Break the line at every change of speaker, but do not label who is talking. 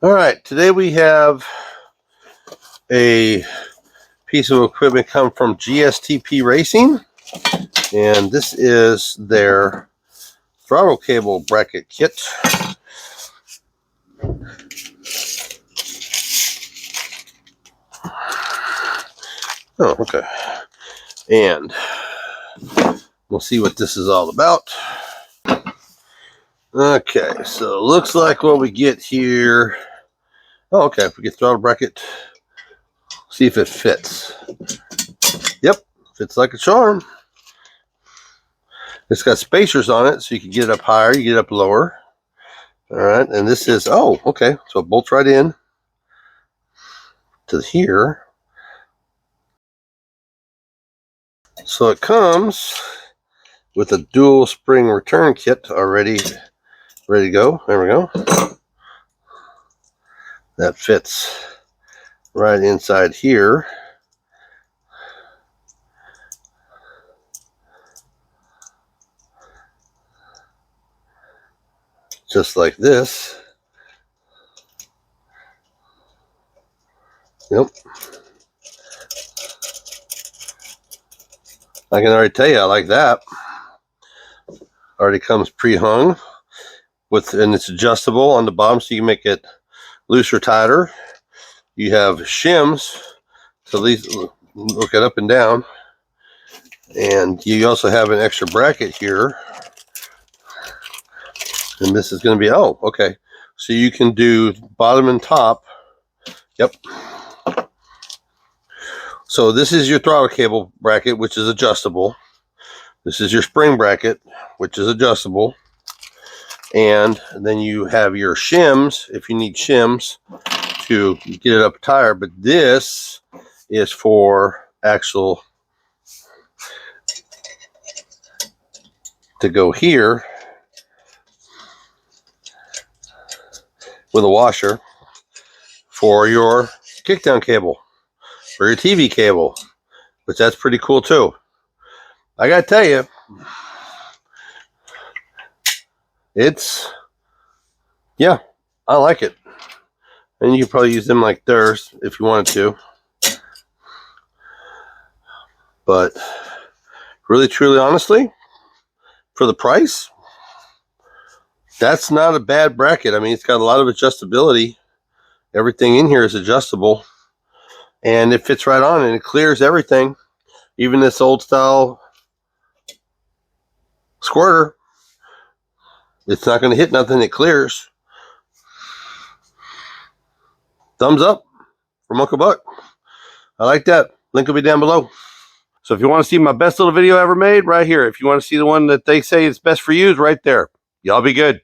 All right, today we have a piece of equipment come from GSTP Racing, and this is their throttle cable bracket kit. Oh, okay. And we'll see what this is all about. Okay, so looks like what we get here. Oh, okay, we get throttle bracket. See if it fits. Yep, fits like a charm. It's got spacers on it, so you can get it up higher, you get it up lower. All right, and this is, oh, okay, so it bolts right in to here. So it comes with a dual spring return kit already ready to go. There we go. That fits right inside here. Just like this. Yep. I can already tell you I like that. Already comes pre-hung and it's adjustable on the bottom, so you can make it looser, tighter. You have shims to at least look it up and down, and you also have an extra bracket here. And this is going to be, oh, okay. So you can do bottom and top. Yep. So this is your throttle cable bracket, which is adjustable. This is your spring bracket, which is adjustable. And then you have your shims, if you need shims to get it up higher. But this is for actual to go here with a washer for your kickdown cable, for your TV cable, which that's pretty cool too. I gotta tell you, yeah, I like it. And you can probably use them like theirs if you wanted to. But really, truly, honestly, for the price, that's not a bad bracket. I mean, it's got a lot of adjustability. Everything in here is adjustable. And it fits right on and it clears everything. Even this old style squirter, it's not going to hit nothing. It clears. Thumbs up from Uncle Buck. I like that. Link will be down below. So if you want to see my best little video ever made, right here. If you want to see the one that they say is best for you, is right there. Y'all be good.